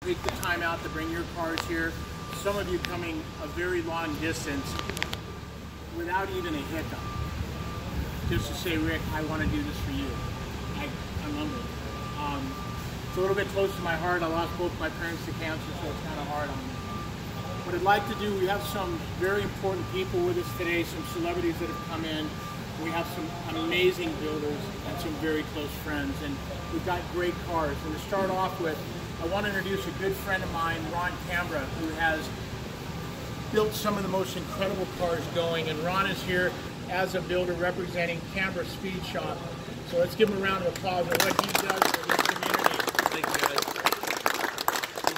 Take the time out to bring your cars here. Some of you coming a very long distance without even a hiccup. Just to say, Rick, I want to do this for you. I'm humbled. It's a little bit close to my heart. I lost both my parents to cancer, so it's kind of hard on me. What I'd like to do, we have some very important people with us today, some celebrities that have come in. We have some amazing builders and some very close friends, and we've got great cars. And to start off with, I want to introduce a good friend of mine, Ron Canberra, who has built some of the most incredible cars going. And Ron is here as a builder representing Canberra Speed Shop. So let's give him a round of applause for what he does for this community. Thank you, guys.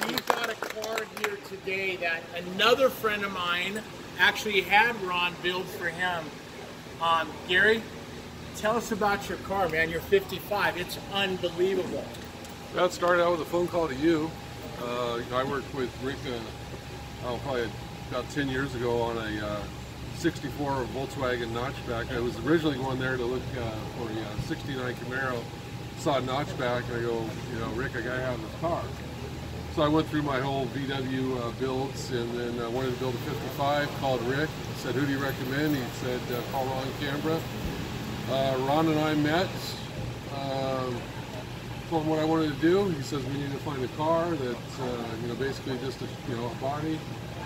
We've got a car here today that another friend of mine actually had Ron build for him. Gary, tell us about your car, man. You're 55. It's unbelievable. That started out with a phone call to you. I worked with Rick probably about 10 years ago on a 64 Volkswagen notchback. I was originally going there to look for a 69 Camaro. Saw a notchback and I go, Rick, I gotta have this car. So I went through my whole VW builds, and then I wanted to build a 55, called Rick, said, who do you recommend? He said, call Ron Canberra. Ron and I met, told him what I wanted to do. He says, we need to find a car that's, basically just a body.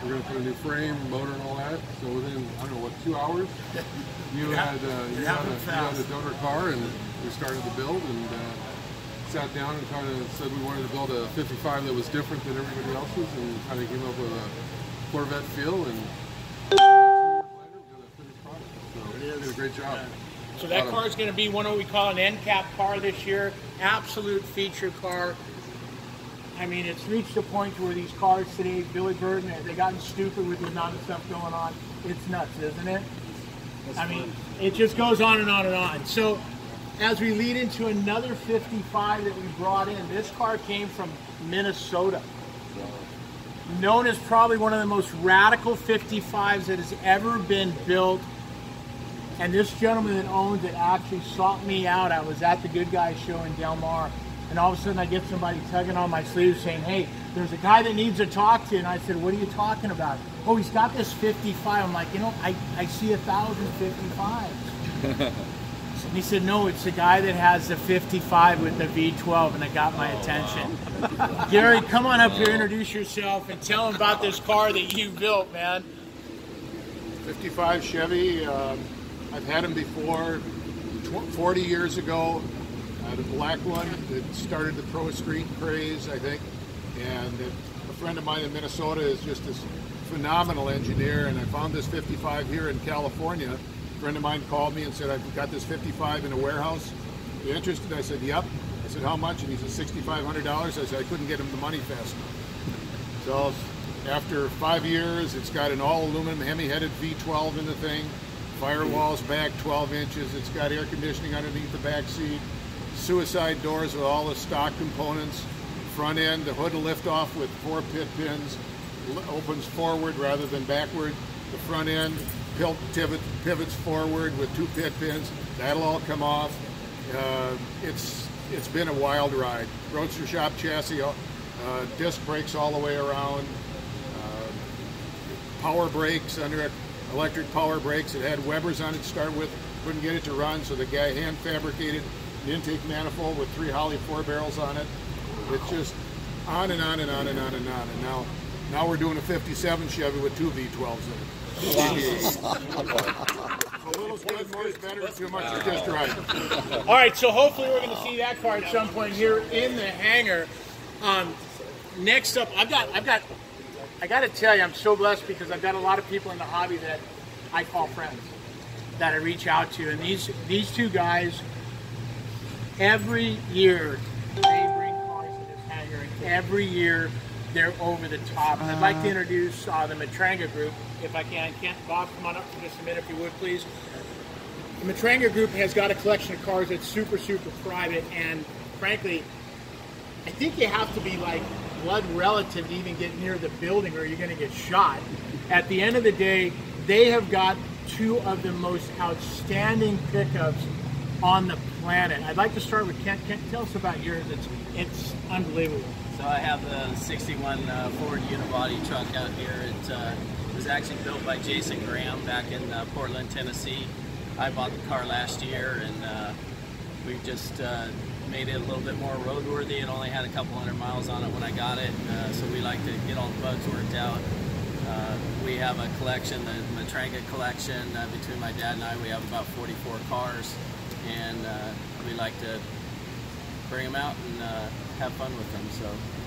We're going to put a new frame, motor, and all that. So within, I don't know, 2 hours, you had a donor car, and we started the build, and sat down and kind of said we wanted to build a 55 that was different than everybody else's, and kind of came up with a Corvette feel, and 2 years later we got a finished product. So it did a great job. Yeah. So that car is going to be one of what we call an end cap car this year. Absolute feature car. I mean, it's reached a point where these cars today, Billy Burton, they've gotten stupid with the amount of stuff going on. It's nuts, isn't it? I mean, it just goes on and on and on. So as we lead into another 55 that we brought in, this car came from Minnesota. Known as probably one of the most radical 55s that has ever been built. And this gentleman that owns it actually sought me out. I was at the Good Guys show in Del Mar, and all of a sudden I get somebody tugging on my sleeve saying, hey, there's a guy that needs to talk to you. And I said, what are you talking about? Oh, he's got this 55. I'm like, I see 1,000 55s. And he said, no, it's the guy that has the 55 with the V12, and it got my attention. Wow. Gary, come on up here, introduce yourself, and tell him about this car that you built, man. 55 Chevy. I've had them before. 40 years ago, the black one that started the Pro Street craze, I think. And a friend of mine in Minnesota is just this phenomenal engineer, and I found this 55 here in California. A friend of mine called me and said, I've got this 55 in a warehouse. Are you interested? I said, yep. I said, how much? And he said, $6,500. I said, I couldn't get him the money fast enough. So after 5 years, it's got an all aluminum Hemi-headed V12 in the thing. Firewalls back 12 inches. It's got air conditioning underneath the back seat. Suicide doors with all the stock components. Front end, the hood will lift off with 4 pit pins. Opens forward rather than backward. The front end pivots forward with 2 pit pins. That'll all come off. It's been a wild ride. Roadster shop chassis, disc brakes all the way around. Power brakes under electric power brakes. It had Weber's on it to start with. Couldn't get it to run, so the guy hand fabricated an intake manifold with 3 Holley 4 barrels on it. It's just on and on and on and on and on. And now we're doing a 57 Chevy with 2 V12s in it. Wow. A little's good, more's better, too much is just right. All right, so hopefully we're going to see that car at some point here in the hangar. Next up, I got to tell you, I'm so blessed because I've got a lot of people in the hobby that I call friends, that I reach out to. And these 2 guys, every year, they bring cars to this hangar, and every year they're over the top. And I'd like to introduce the Matranga group, if I can. Bob, come on up for just a minute, if you would, please. The Matranga group has got a collection of cars that's super, super private, and frankly, I think you have to be like blood relative to even get near the building or you're going to get shot. At the end of the day, they have got 2 of the most outstanding pickups on the planet. I'd like to start with Kent. Kent, tell us about yours. It's unbelievable. So I have the 61 Ford unibody truck out here. It was actually built by Jason Graham back in Portland, Tennessee. I bought the car last year, and we've just made it a little bit more roadworthy. It only had a couple hundred miles on it when I got it, so we like to get all the bugs worked out. We have a collection, the Matranga collection. Between my dad and I, we have about 44 cars, and we like to bring them out and have fun with them.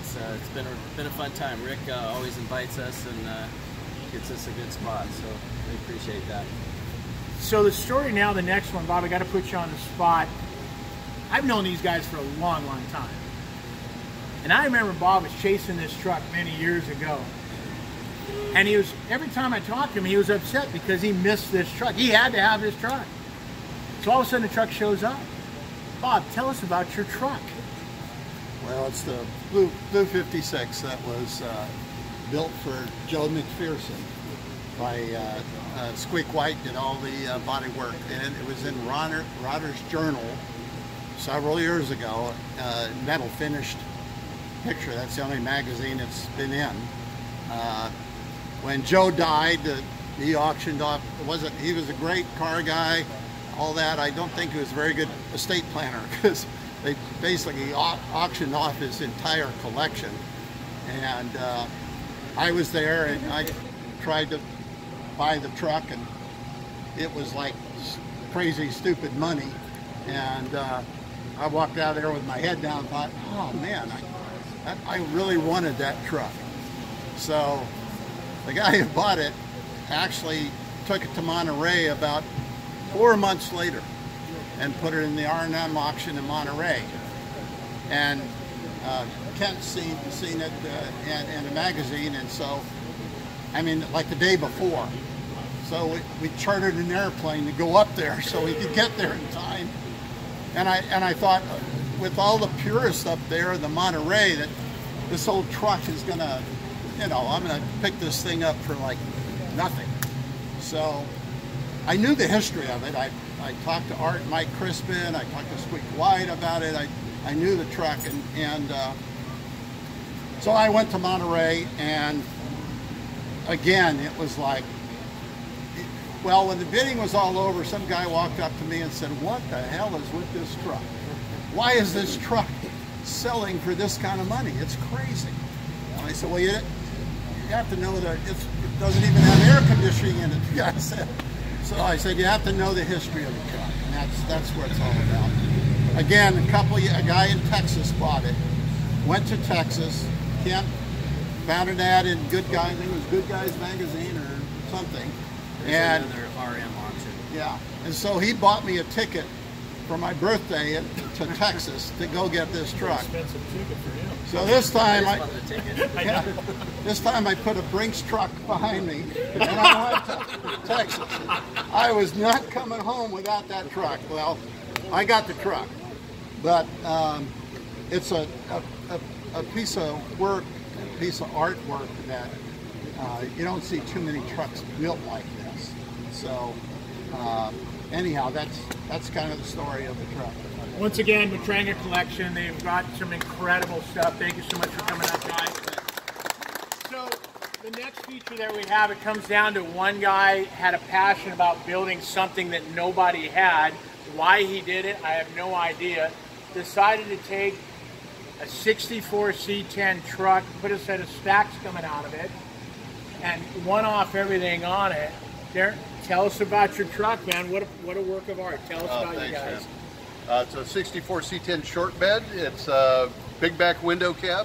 So it's been a fun time. Rick always invites us and gets us a good spot, so we appreciate that. So the story now, the next one, Bob, I got to put you on the spot. I've known these guys for a long, long time. And I remember Bob was chasing this truck many years ago. And he was, every time I talked to him, he was upset because he missed this truck. He had to have this truck. So all of a sudden the truck shows up. Bob, tell us about your truck. Well, it's the Blue 56 that was built for Joe McPherson by Squeak White, did all the body work, and it was in Rodder's Journal several years ago, metal finished picture. That's the only magazine it's been in. When Joe died, he auctioned off, he was a great car guy, all that. I don't think he was a very good estate planner because they basically auctioned off his entire collection. And I was there and I tried to buy the truck, and it was like crazy, stupid money. And I walked out there with my head down and thought, oh man, I really wanted that truck. So the guy who bought it actually took it to Monterey about 4 months later and put it in the R&M auction in Monterey. And Kent seen it in a magazine, and so, I mean, like the day before. So we chartered an airplane to go up there so we could get there in time. And I thought, with all the purists up there in the Monterey, that this old truck is gonna, you know, I'm gonna pick this thing up for like nothing. So I knew the history of it. I talked to Art and Mike Crispin, I talked to Squeak White about it. I knew the truck, and so I went to Monterey, and again, it was like, well, when the bidding was all over, some guy walked up to me and said, what the hell is with this truck? Why is this truck selling for this kind of money? It's crazy. And I said, well, you have to know that it doesn't even have air conditioning in it, the guy said. So I said, you have to know the history of the truck, and that's what it's all about. Again, a guy in Texas bought it, went to Texas, Kent found an ad in Good Guys, I think it was Good Guys magazine or something. There's another RM auction. Yeah, and so he bought me a ticket for my birthday to Texas to go get this truck. Expensive ticket for him. So this time I put a Brinks truck behind me and I went to Texas. I was not coming home without that truck. Well, I got the truck, but it's a piece of work, a piece of artwork that you don't see too many trucks built like this. So anyhow, that's kind of the story of the truck. Once again, Matranga Collection, they've got some incredible stuff. Thank you so much for coming out, guys. So the next feature that we have, it comes down to one guy had a passion about building something that nobody had. Why he did it, I have no idea. Decided to take a 64 C10 truck, put a set of stacks coming out of it, and one-off everything on it. Tell us about your truck, man. What a work of art. Tell us about you guys. Man. It's a 64 C10 short bed. It's a big back window cab.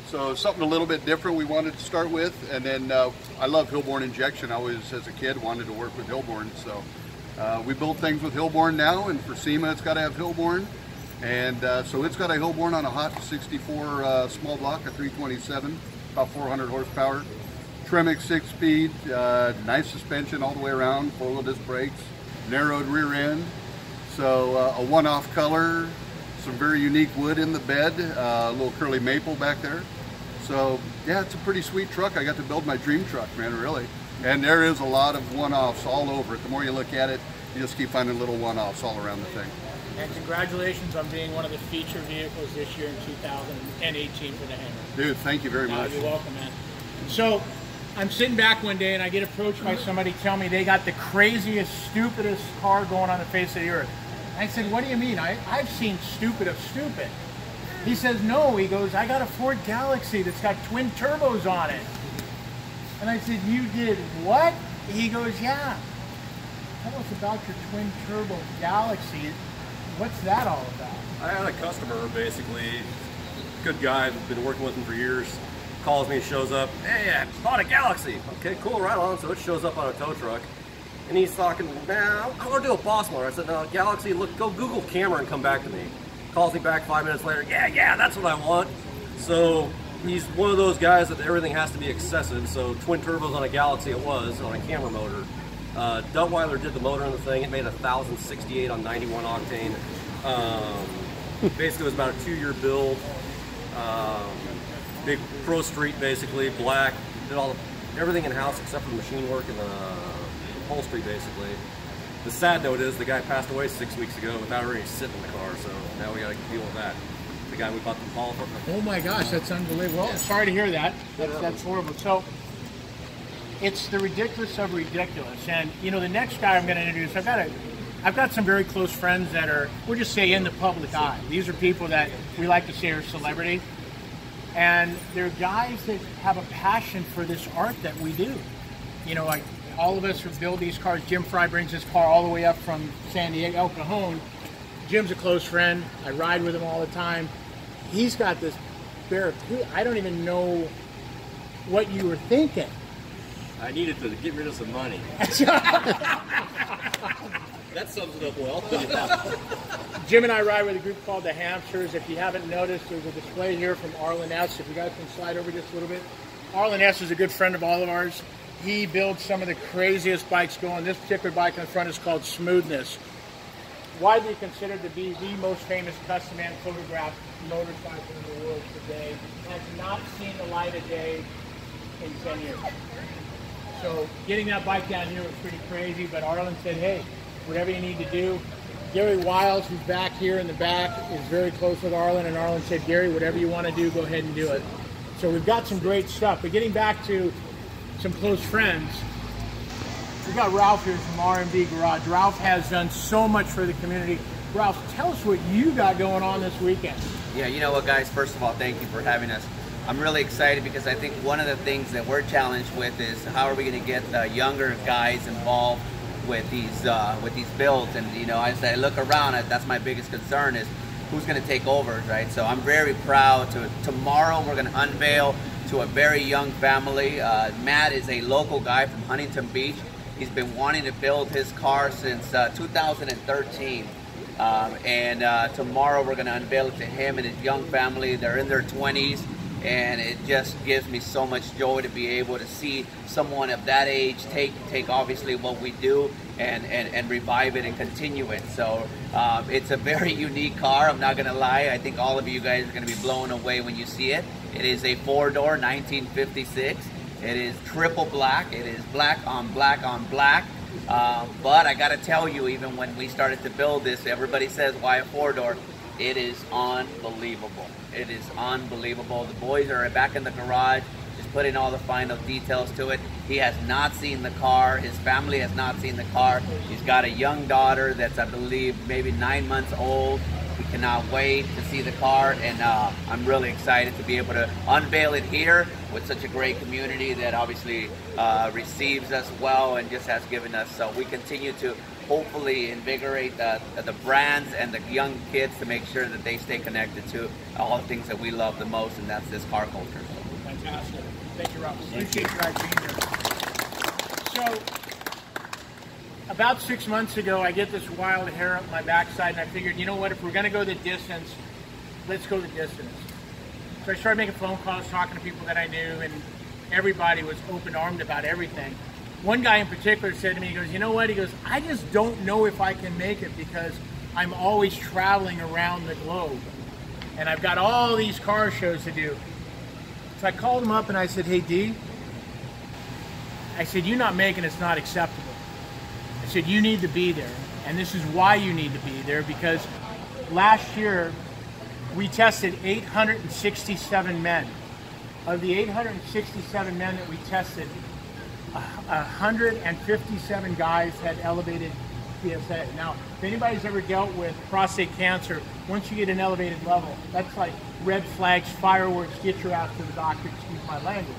So something a little bit different we wanted to start with. And then I love Hillborn injection. I always, as a kid, wanted to work with Hillborn. So we build things with Hillborn now, and for SEMA it's got to have Hillborn. And so it's got a Hillborn on a hot 64 small block, a 327, about 400 horsepower. Tremec 6-speed, nice suspension all the way around, 4-wheel disc brakes, narrowed rear end. So a one-off color, some very unique wood in the bed, a little curly maple back there. So yeah, it's a pretty sweet truck. I got to build my dream truck, man, really. And there is a lot of one-offs all over it. The more you look at it, you just keep finding little one-offs all around the thing. And congratulations on being one of the feature vehicles this year in 2018 for the Hangar. Dude, thank you very much. You're welcome, man. So I'm sitting back one day and I get approached by somebody telling me they got the craziest, stupidest car going on the face of the earth. I said, what do you mean? I've seen stupid of stupid. He says, no. He goes, I got a Ford Galaxy that's got twin turbos on it. And I said, you did what? He goes, yeah. Tell us about your twin turbo Galaxy. What's that all about? I had a customer, basically, good guy, I've been working with him for years, calls me, shows up, hey, I bought a Galaxy. Okay, cool, right on. So it shows up on a tow truck. And he's talking, man, I want to do a boss motor. I said, no, Galaxy, look, go Google camera and come back to me. Calls me back 5 minutes later, yeah, that's what I want. So he's one of those guys that everything has to be excessive. So twin turbos on a Galaxy it was, on a camera motor. Duttweiler did the motor on the thing. It made 1,068 on 91 octane. Basically, it was about a 2-year build. Big Pro Street, basically, black. Did everything in house except for the machine work and the upholstery, basically. The sad note is the guy passed away 6 weeks ago without already sitting in the car, so now we got to deal with that. The guy we bought the Paul from. Oh my gosh, that's unbelievable. Well, sorry to hear that. That's horrible. So it's the ridiculous of ridiculous. And you know, the next guy I'm going to introduce, I've got some very close friends that are, we'll just say, in the public eye. These are people that we like to say are celebrity. And they're guys that have a passion for this art that we do. You know, like all of us who build these cars. Jim Fry brings his car all the way up from San Diego, El Cajon. Jim's a close friend. I ride with him all the time. He's got this Barracuda. I don't even know what you were thinking. I needed to get rid of some money. That sums it up well. Jim and I ride with a group called the Hamsters. If you haven't noticed, there's a display here from Arlen S. If you guys can slide over just a little bit. Arlen S. is a good friend of all of ours. He builds some of the craziest bikes going. This particular bike in the front is called Smoothness. Widely considered to be the most famous custom and photographed motorcycle in the world today. Has not seen the light of day in 10 years. So getting that bike down here was pretty crazy, but Arlen said, hey, whatever you need to do. Gary Wiles, who's back here in the back, is very close with Arlen, and Arlen said, Gary, whatever you want to do, go ahead and do it. So we've got some great stuff. But getting back to some close friends, we've got Ralph here from R&B Garage. Ralph has done so much for the community. Ralph, tell us what you got going on this weekend. Yeah, you know what, guys, first of all, thank you for having us. I'm really excited because I think one of the things that we're challenged with is how are we going to get the younger guys involved with these builds. And you know, as I look around, that's my biggest concern is who's going to take over, right? So I'm very proud to tomorrow we're going to unveil to a very young family. Matt is a local guy from Huntington Beach. He's been wanting to build his car since 2013. Tomorrow we're going to unveil it to him and his young family. They're in their 20s. And it just gives me so much joy to be able to see someone of that age take obviously what we do and revive it and continue it. So it's a very unique car, I'm not going to lie. I think all of you guys are going to be blown away when you see it. It is a 4-door 1956. It is triple black. It is black on black on black. But I got to tell you, even when we started to build this, everybody says, why a 4-door? It is unbelievable. It is unbelievable. The boys are back in the garage, just putting all the final details to it. He has not seen the car. His family has not seen the car. He's got a young daughter that's, I believe, maybe 9 months old. He cannot wait to see the car, and I'm really excited to be able to unveil it here with such a great community that obviously receives us well and just has given us. So we continue to hopefully invigorate the brands and the young kids to make sure that they stay connected to all the things that we love the most, and that's this car culture. Fantastic. Thank you, Rob. Appreciate you guys being here. So, about 6 months ago, I get this wild hair up my backside, and I figured, you know what, if we're going to go the distance, let's go the distance. So I started making phone calls, talking to people that I knew, and everybody was open-armed about everything. One guy in particular said to me, he goes, you know what, he goes, I just don't know if I can make it because I'm always traveling around the globe. And I've got all these car shows to do. So I called him up and I said, hey, D, I said, you not making it's not acceptable. I said, you need to be there. And this is why you need to be there, because last year, we tested 867 men. Of the 867 men that we tested, 157 guys had elevated PSA. Now, if anybody's ever dealt with prostate cancer, once you get an elevated level, that's like red flags, fireworks, get your ass to the doctor, excuse my language.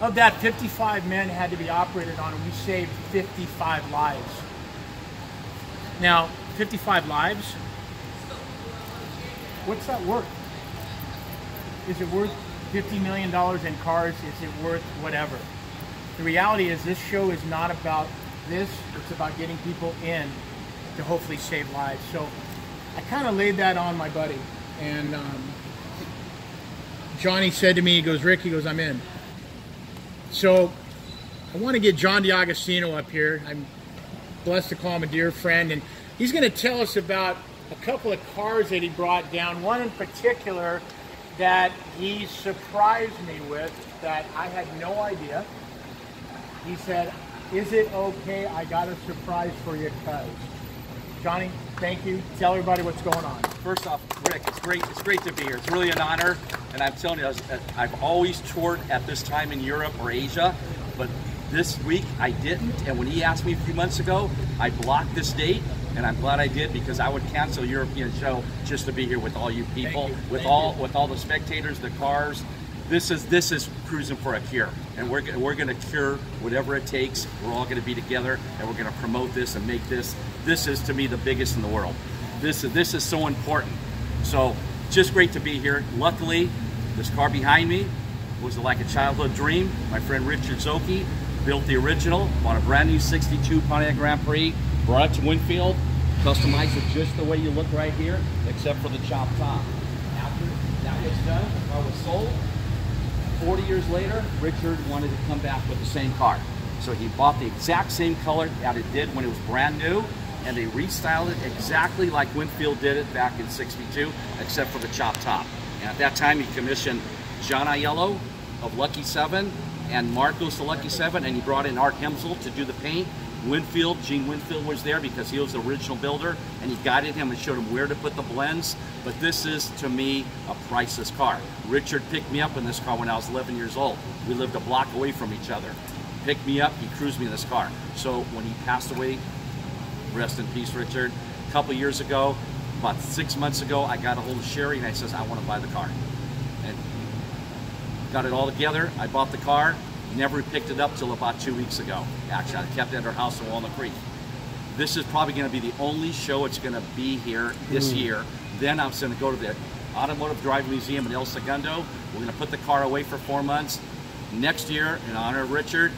Of that, 55 men had to be operated on, and we saved 55 lives. Now, 55 lives, what's that worth? Is it worth $50 million in cars? Is it worth whatever? The reality is this show is not about this, it's about getting people in to hopefully save lives. So I kind of laid that on my buddy, and Johnny said to me, he goes, Rick, he goes, I'm in. So I want to get John DiAgostino up here. I'm blessed to call him a dear friend, and he's going to tell us about a couple of cars that he brought down, one in particular that he surprised me with that I had no idea. He said, is it okay? I got a surprise for you, cuz. Johnny, thank you. Tell everybody what's going on. First off, Rick, it's great to be here. It's really an honor, and I'm telling you, I've always toured at this time in Europe or Asia, but this week I didn't, and when he asked me a few months ago, I blocked this date, and I'm glad I did, because I would cancel a European show just to be here with all you people, with all the spectators, the cars. This is Cruisin For A Cure, and we're going to cure whatever it takes. We're all going to be together, and we're going to promote this and make this. This is, to me, the biggest in the world. This is so important. So just great to be here. Luckily, this car behind me was like a childhood dream. My friend Richard Zoki built the original on a brand new 62 Pontiac Grand Prix, brought it to Winfield, customized it just the way you look right here, except for the chop top. After that was done, the car was sold. 40 years later, Richard wanted to come back with the same car. So he bought the exact same color that it did when it was brand new, and they restyled it exactly like Winfield did it back in '62, except for the chop top. And at that time, he commissioned John Aiello of Lucky 7 and Marcos of Lucky 7, and he brought in Art Hemsel to do the paint. Gene Winfield was there because he was the original builder, and he guided him and showed him where to put the blends. But this is, to me, a priceless car. Richard picked me up in this car when I was 11 years old. We lived a block away from each other. Picked me up, he cruised me in this car. So when he passed away, rest in peace, Richard, a couple years ago, about 6 months ago, I got a hold of Sherry and I says, I want to buy the car. And got it all together, I bought the car. Never picked it up till about 2 weeks ago. Actually, I kept it at her house in Walnut Creek. This is probably going to be the only show it's going to be here this year. Then I'm going to go to the Automotive Driving Museum in El Segundo. We're going to put the car away for 4 months. Next year, in honor of Richard,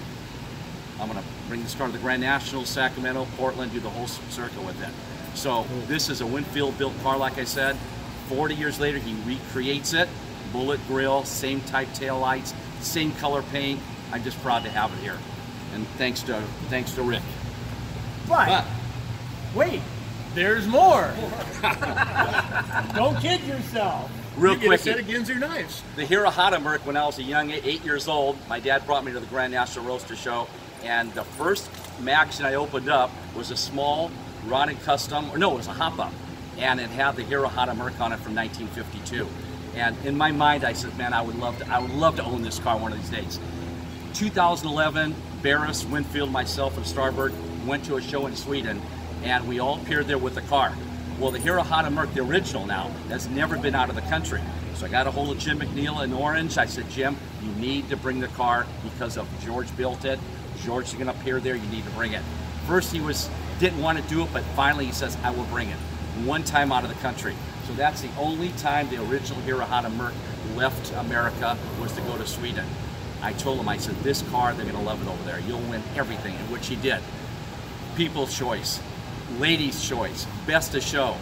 I'm going to bring this car to the Grand National, Sacramento, Portland, do the whole circle with it. So this is a Winfield-built car, like I said. 40 years later, he recreates it. Bullet grill, same type tail lights, same color paint. I'm just proud to have it here, and thanks to Rick. But wait, there's more. Don't kid yourself. Real you get quick, a set of Ginzer knives. The Hirohata Merc, when I was a young 8 years old, my dad brought me to the Grand National Roadster Show, and the first magazine I opened up was a small Rotting Custom, or no, it was a hop-up, and it had the Hirohata Merc on it from 1952. And in my mind, I said, man, I would love to own this car one of these days. 2011, Barris, Winfield, myself, and Starberg went to a show in Sweden, and we all appeared there with the car. Well, the Hirohata Merc, the original now, has never been out of the country. So I got a hold of Jim McNeil in Orange. I said, Jim, you need to bring the car because of George built it. George is going to appear there. You need to bring it. First, he didn't want to do it, but finally he says, I will bring it. One time out of the country. So that's the only time the original Hirohata Merc left America, was to go to Sweden. I told him, I said, this car, they're going to love it over there. You'll win everything, and which he did. People's choice, ladies' choice, best of show.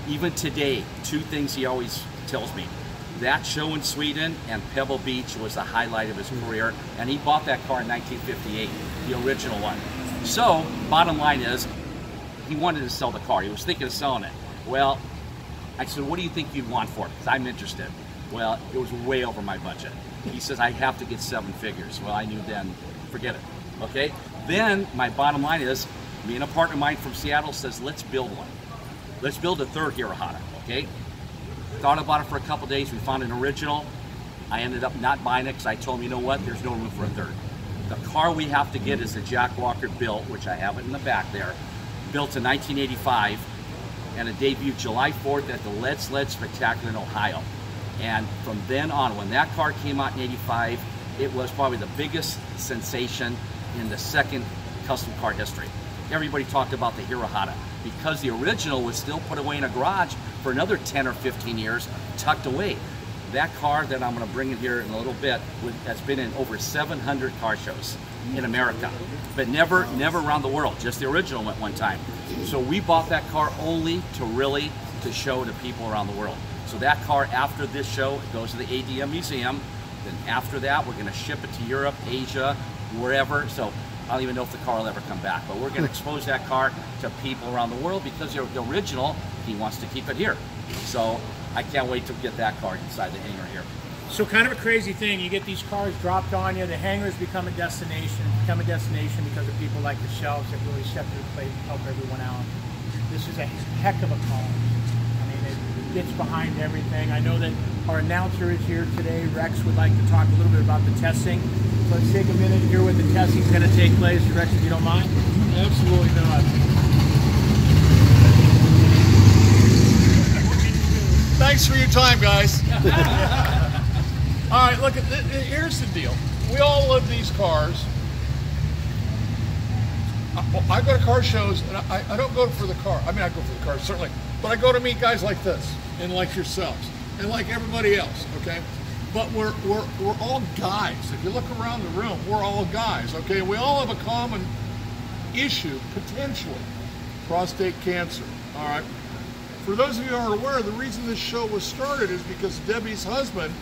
Even today, 2 things he always tells me. That show in Sweden and Pebble Beach was the highlight of his career, and he bought that car in 1958, the original one. So, bottom line is, he wanted to sell the car. He was thinking of selling it. Well, I said, what do you think you'd want for it? Because I'm interested. Well, it was way over my budget. He says, I have to get 7 figures. Well, I knew then, forget it, okay? Then, my bottom line is, me and a partner of mine from Seattle says, let's build one. let's build a third Hirohata, okay? Thought about it for a couple days. We found an original. I ended up not buying it because I told him, you know what, there's no room for a third. The car we have to get is the Jack Walker built, which I have it in the back there, built in 1985, and it debuted July 4th at the Lead Sled Spectacular in Ohio. And from then on, when that car came out in 85, it was probably the biggest sensation in the second custom car history. Everybody talked about the Hirohata because the original was still put away in a garage for another 10 or 15 years, tucked away. That car that I'm going to bring in here in a little bit has been in over 700 car shows in America, but never around the world. Just the original went one time. So we bought that car only to show to people around the world. So that car, after this show, it goes to the ADM Museum. Then after that, we're going to ship it to Europe, Asia, wherever. So I don't even know if the car will ever come back, but we're going to expose that car to people around the world because the original, he wants to keep it here. So I can't wait to get that car inside the hangar here. So kind of a crazy thing, you get these cars dropped on you, the hangars become a destination because of people like yourselves that really step to the plate and help everyone out. This is a heck of a car. I mean, it gets behind everything. I know that our announcer is here today. Rex would like to talk a little bit about the testing. So let's take a minute here where the testing is going to take place. Rex, if you don't mind. Absolutely not. Thanks for your time, guys. All right, look, here's the deal. We all love these cars. I go to car shows, and I don't go for the car. I mean, I go for the cars, certainly. But I go to meet guys like this, and like yourselves, and like everybody else, okay? But we're all guys. If you look around the room, we're all guys, okay? We all have a common issue, potentially, prostate cancer, all right? For those of you who are aware, the reason this show was started is because Debbie's husband,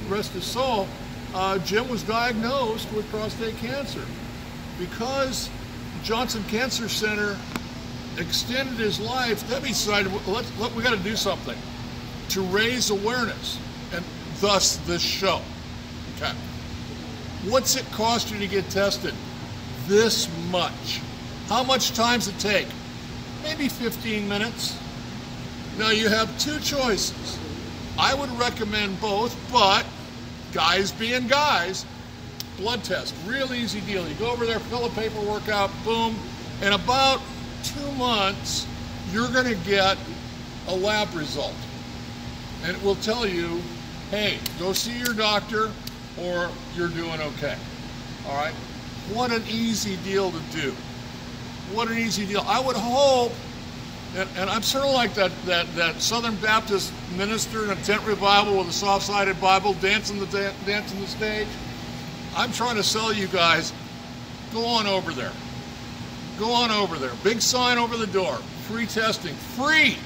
rest his soul, Jim was diagnosed with prostate cancer. Because Johnson Cancer Center extended his life, Debbie decided, we got to do something to raise awareness, and thus this show. Okay. What's it cost you to get tested? This much. How much time does it take? Maybe 15 minutes. Now you have two choices. I would recommend both, but guys being guys, blood test, real easy deal. You go over there, fill the paperwork out, boom. In about 2 months, you're going to get a lab result. And it will tell you, hey, go see your doctor or you're doing okay. All right? What an easy deal to do. What an easy deal. I would hope, and I'm sort of like that Southern Baptist minister in a tent revival with a soft-sided Bible dancing the stage. I'm trying to sell you guys, go on over there. Go on over there. Big sign over the door. Free testing. Free!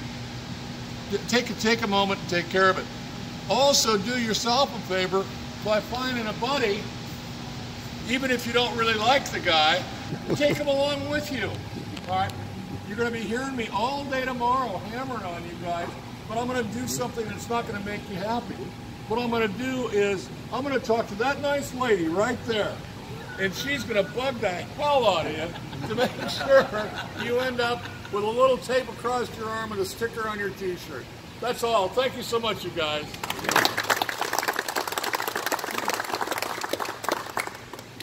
Take a moment and take care of it. Also, do yourself a favor by finding a buddy, even if you don't really like the guy, take him along with you. All right? You're going to be hearing me all day tomorrow hammering on you guys, but I'm going to do something that's not going to make you happy. What I'm going to do is I'm going to talk to that nice lady right there, and she's going to bug the hell out of you to make sure you end up with a little tape across your arm and a sticker on your t-shirt. That's all. Thank you so much, you guys.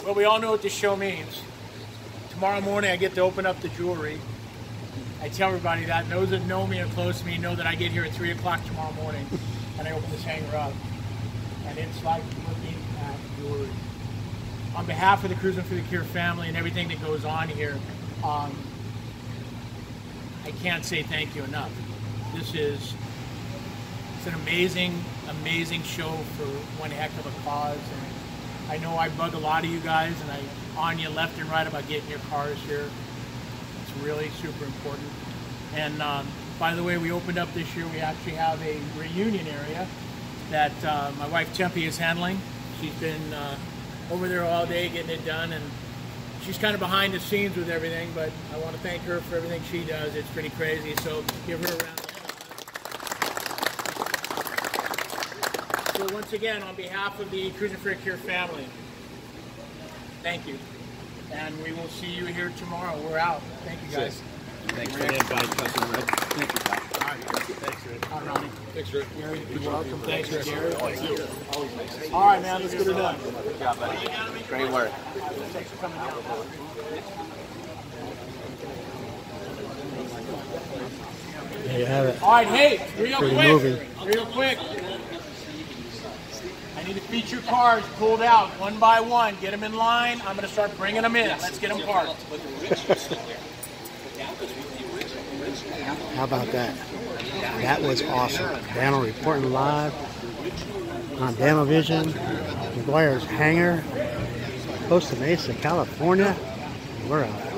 Well, we all know what this show means. Tomorrow morning I get to open up the jewelry. I tell everybody that. Those that know me and close to me know that I get here at 3 o'clock tomorrow morning and I open this hanger up. And it's like looking at jewelry. On behalf of the Cruisin For A Cure family and everything that goes on here, I can't say thank you enough. It's an amazing, amazing show for one heck of a cause. And I know I bug a lot of you guys and I on you left and right about getting your cars here. It's really super important. And by the way, we opened up this year, we actually have a reunion area that my wife Tempe is handling. She's been over there all day getting it done, and she's kind of behind the scenes with everything, but I want to thank her for everything she does. It's pretty crazy, so give her a round of applause. So once again, on behalf of the Cruisin For A Cure family, thank you. And we will see you here tomorrow. We're out. Thank you, guys. Thanks for the invite, Cousin Rick. Thank you, guys. Thanks, Rick. Hi, Ronnie. Thanks, Rick. Gary, you're welcome. Thanks, Gary. Thank you. All right, man, let's get her done. Good job, buddy. Great work. Thanks for coming down. There you have it. All right, hey, real Pretty quick. moving. Real quick. I need to feature cars pulled out one by one. Get them in line. I'm going to start bringing them in. Let's get them parked. How about that? That was awesome. Dano reporting live on Dano Vision, Mequiar's Hangar, Costa Mesa, California. We're out.